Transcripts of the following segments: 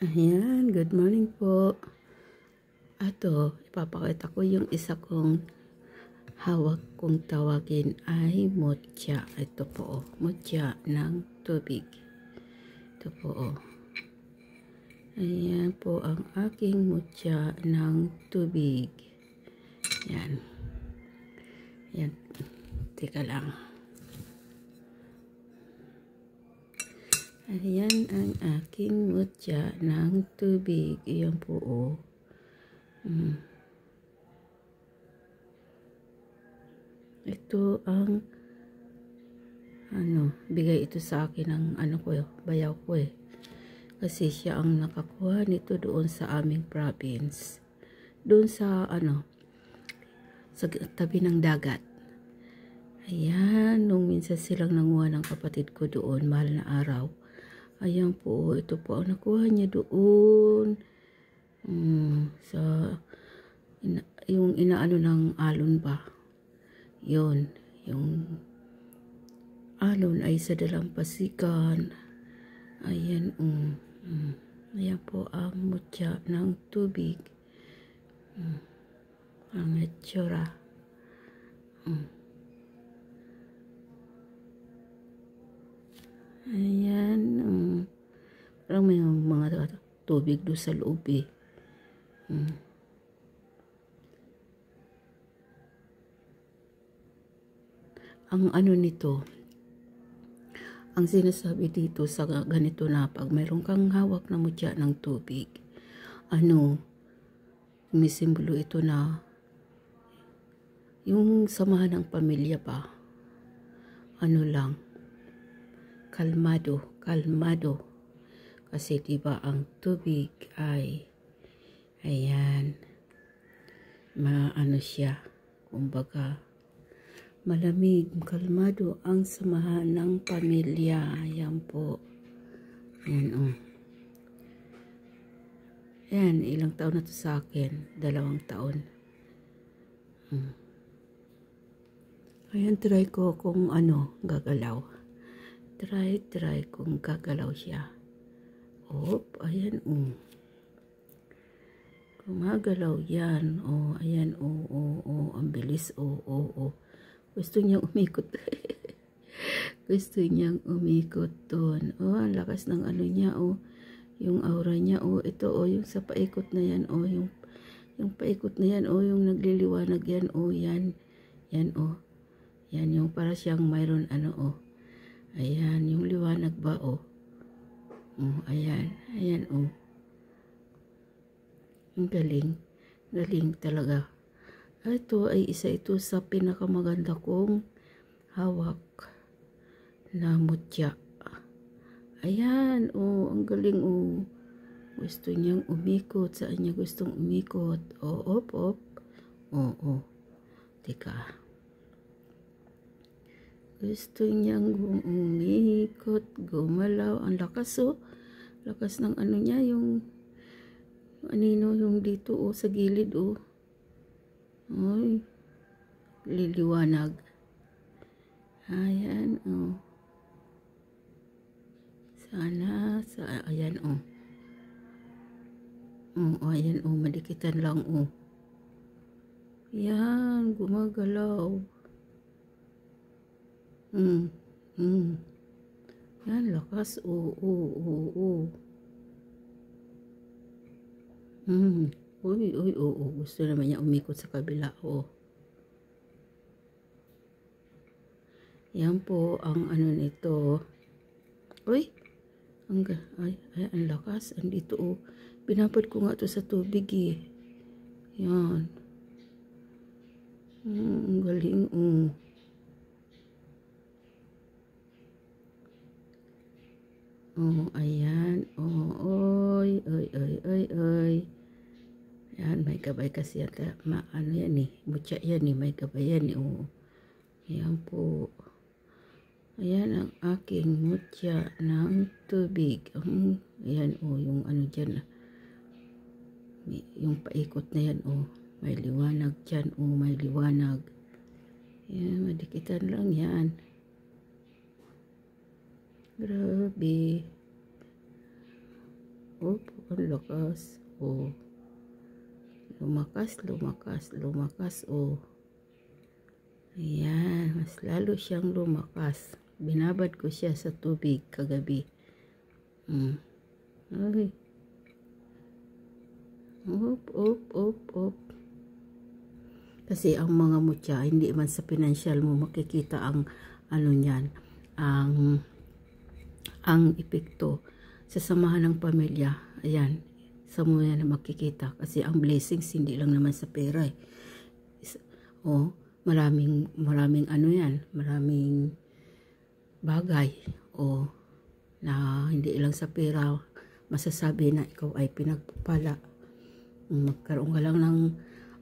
Ayan, good morning po. Ato, ipapakita ko yung isa kong hawak kong tawagin ay mutya. Ito po, mutya ng tubig. Ito po. Ayan po ang aking mutya ng tubig. Yan. Yan. Teka lang. Ayan ang aking mutya ng tubig. Ayan po. Ito ang bigay ito sa akin ng bayaw ko eh. Kasi siya ang nakakuha nito doon sa aming province. Doon sa sa tabi ng dagat. Ayan, nung minsan silang nanguha ng kapatid ko doon, mahal na araw. Ayan po, ito po ang nakuha niya doon. Yung inaano ng alon ba? Yun, yung alon ay sa dalampasigan. Ayan, ayan po ang mutya ng tubig. Ang itsura. Ayan, parang may mga tubig doon sa loob eh. Ang nito, ang sinasabi dito sa ganito na pag mayroon kang hawak na mutya ng tubig, sumisimbolo ito na yung samahan ng pamilya ba, kalmado. Kasi diba ang tubig ay, ayan, siya, kumbaga, malamig, kalmado ang samahan ng pamilya. Ayan po. Ayan Ayan, ilang taon na to sa akin? 2 taon. Ayan, try ko kung gagalaw. Try kung gagalaw siya. Ayan, gumagalaw yan. Ayan, ang bilis, Gusto niyang umikot. Gusto niyang umikot doon. Ang lakas ng niya, yung aura niya, ito, yung sa paikot na yan, yung paikot na yan, yung nagliliwanag yan, yan, yan, yung para siyang mayroon, ayan, yung liwanag ba, ayan, ang galing talaga. Ito ay isa ito sa pinakamaganda kong hawak na mutya. Ayan, ang galing, Gusto niyang umikot. Saan niya gustong umikot? Op. Teka. Gusto niyang umikot, gumalaw. Ang lakas, Lakas ng niya, yung yung dito, sa gilid, Ay, liliwanag. Ayan, ayan, ayan, madikitan lang, Yan, gumagalaw. Yan, lakas, Uy, gusto naman niya umikot sa kabila, Yan po ang nito. Uy, ang lakas, andito, Pinapad ko nga to sa tubig, Yan. Ang galing, Ayan, oy. Yan, may gabay kasi yata, yan mutya yan may gabay yan Ayan po. Ayan ang aking mutya ng tubig. Ayan, yung dyan, yung paikot na yan, may liwanag dyan, may liwanag. Ayan, madikitan lang yan. Grabe. Oh, ang lakas. Oh. Lumakas, lumakas, lumakas. Oh. Ayan, mas lalo siyang lumakas. Binabad ko siya sa tubig kagabi. Okay. Op, op, op, op. Kasi ang mga mutya, hindi man sa financial mo makikita ang ano niyan, ang epekto sa samahan ng pamilya. Ayan, sa mo yan na makikita. Kasi ang blessings hindi lang naman sa pera eh. O, maraming ano yan, maraming bagay o na hindi lang sa pera masasabi na ikaw ay pinagpapala. Magkaroon ka lang ng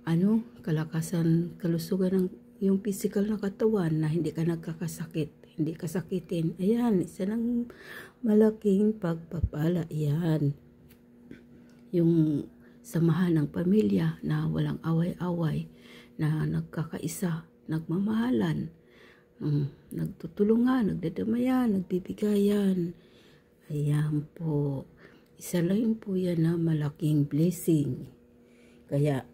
ano, kalakasan, kalusugan ng yung physical na katawan na hindi ka nagkakasakit, hindi ka sakitin. Ayan, isa ng malaking pagpapala. Ayan. Yung samahan ng pamilya na walang away-away, na nagkakaisa, nagmamahalan, nagtutulungan, nagdadamayan, nagbibigayan. Ayan po. Isa lang po yan na malaking blessing. Kaya,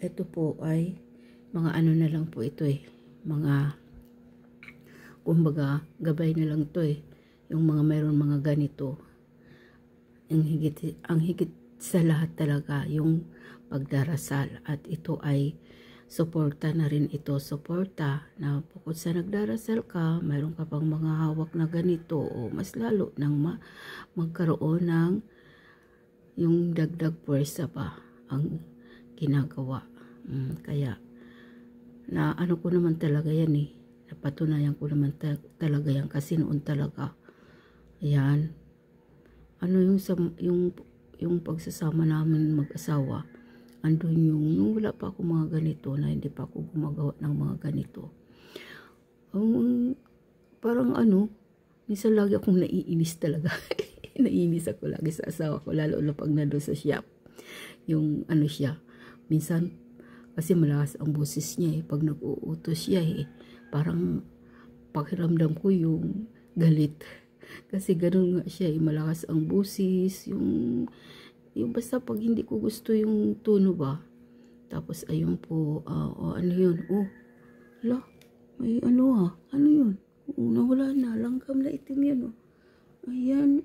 ito po ay mga ano na lang po ito eh. Mga, kumbaga, gabay na lang to eh. Yung mga mayroon mga ganito. Ang higit sa lahat talaga, yung pagdarasal. At ito ay suporta na rin ito. Suporta na bukod sa nagdarasal ka, mayroon ka pang mga hawak na ganito o mas lalo nang magkaroon ng yung dagdag puwersa pa ang ginagawa. Kaya na ano ko naman talaga yan eh. Napatunayan ko naman talaga yan kasi noon talaga. Ayan. Ano yung pagsasama namin mag-asawa. Andun nung wala pa ako mga ganito na hindi pa ako gumagawa ng mga ganito. Parang ano, minsan lagi akong naiinis talaga. Naiinis ako lagi sa asawa ko, lalo na pag nandun sa shop. Yung ano siya, minsan, kasi malakas ang boses niya eh, pag nag-uutos siya eh, parang pakiramdam ko yung galit. Kasi ganun nga siya eh, malakas ang boses, yung basta pag hindi ko gusto yung tono ba. Tapos ayun po, ano yun, la, may ano ano yun, nawala na, langgam na itim yan Ayan,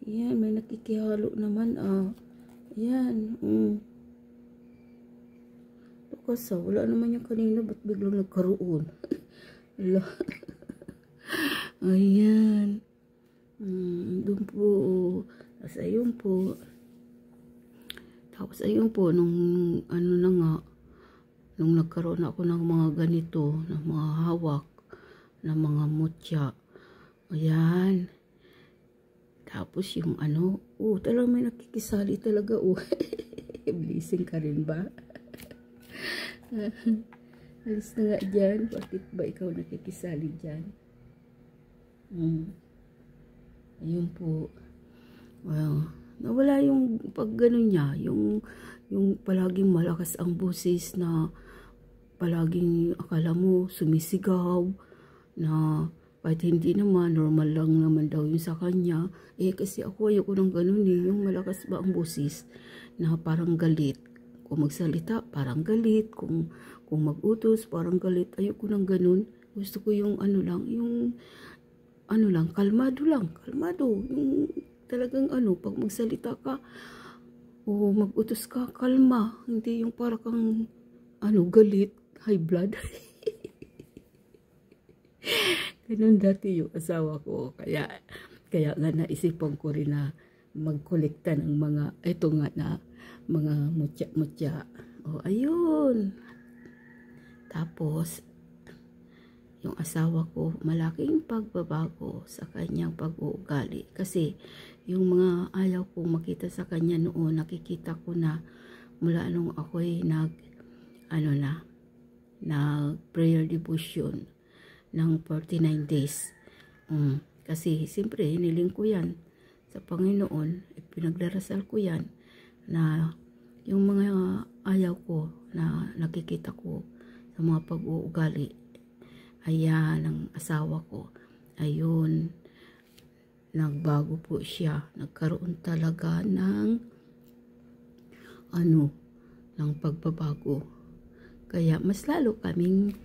Ayan, may nakikihalo naman, Ayan, Bukas, wala naman yung kanina, ba't biglang nagkaroon? Ala. Ayan. Doon po, tapos ayun po. Tapos ayun po, nung ano na nga, nung nagkaroon ako ng mga ganito, ng mga hawak, ng mga mutya. Ayan. Tapos yung ano, talagang may nakikisali talaga, Blessing ka rin ba? Alis na nga dyan. Bakit ba ikaw nakikisali dyan? Ayun po. Well, nawala yung pag gano'n niya, yung palaging malakas ang boses na palaging akala mo sumisigaw na kahit hindi naman, normal lang naman daw yun sa kanya. Kasi ako ayoko ng gano'n yung malakas ba ang boses na parang galit. Kung magsalita, parang galit. Kung mag-utos, parang galit. Ayoko ng gano'n. Gusto ko yung ano lang, kalmado lang. Kalmado. Yung talagang pag magsalita ka, o mag-utos ka, kalma. Hindi yung parang kang, galit, high blood. Ganun dati yung asawa ko. Kaya nga naisipan ko rin na magkolekta ng mga, ito nga na, mga mutya-mutya. Ayun. Tapos, yung asawa ko, malaking pagbabago sa kanyang pag-uugali. Kasi, yung mga ayaw kong makita sa kanya noon, nakikita ko na mula nung ako'y prayer devotion ng 49 days. Kasi, siyempre, hiniling ko yan sa Panginoon. Pinagdarasal ko yan na yung mga ayaw ko na nakikita ko sa mga pag-uugali Ayan, ang asawa ko. Ayun, nagbago po siya. Nagkaroon talaga ng ng pagbabago. Kaya mas lalo kaming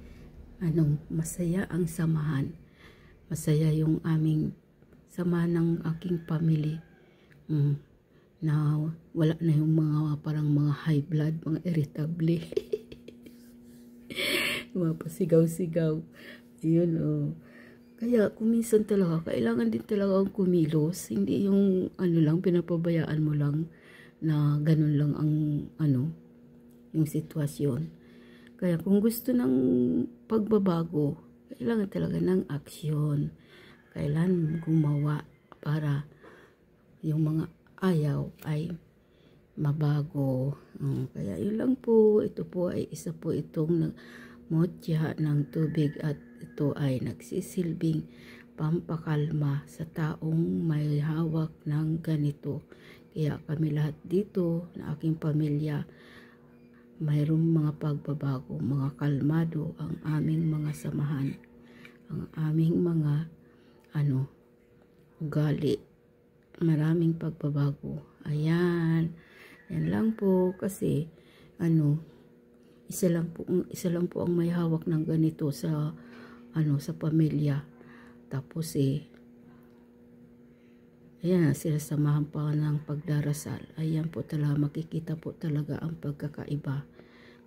masaya ang samahan. Masaya yung aming samahan ng aking family. Na wala na yung mga parang mga high blood, mga irritable. Mga pasigaw-sigaw. Yun, Kaya kuminsan talaga, kailangan din talaga ang kumilos. Hindi yung lang, pinapabayaan mo lang na ganun lang ang yung sitwasyon. Kaya kung gusto ng pagbabago, kailangan talaga ng aksyon. Kailangan gumawa para yung mga ayaw ay mabago. Kaya yun lang po. Ito po ay isa po itong motya ng tubig at ito ay nagsisilbing pampakalma sa taong may hawak ng ganito. Kaya kami lahat dito na aking pamilya, mayroong mga pagbabago, mga kalmado ang aming mga samahan, ang aming mga ugali. Maraming pagbabago. Ayan. Yan lang po kasi isa lang po ang may hawak ng ganito sa sa pamilya. Tapos ayan, sinasamahan pa ng pagdarasal. Ayan po talaga, makikita po talaga ang pagkakaiba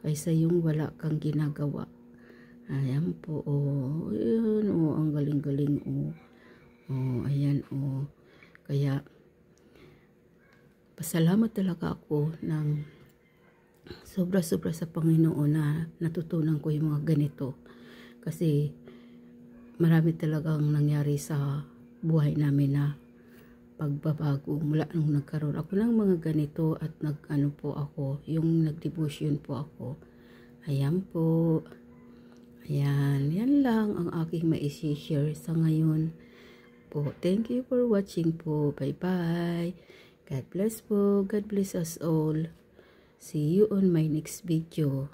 kaysa yung wala kang ginagawa. Ayan po, ayan, ang galing-galing, ayan, Kaya, pasalamat talaga ako ng sobra-sobra sa Panginoon na natutunan ko yung mga ganito. Kasi, marami talagang nangyari sa buhay namin na pagbabago mula nung nagkaroon ako ng mga ganito at po ako, yung nag-devotion po ako. Ayan po. Ayan, yan lang ang aking mai-share sa ngayon po. Thank you for watching po. Bye-bye. God bless po. God bless us all. See you on my next video.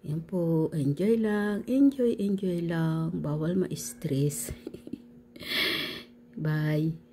Yan po. Enjoy lang. Enjoy lang. Bawal ma-stress. Bye.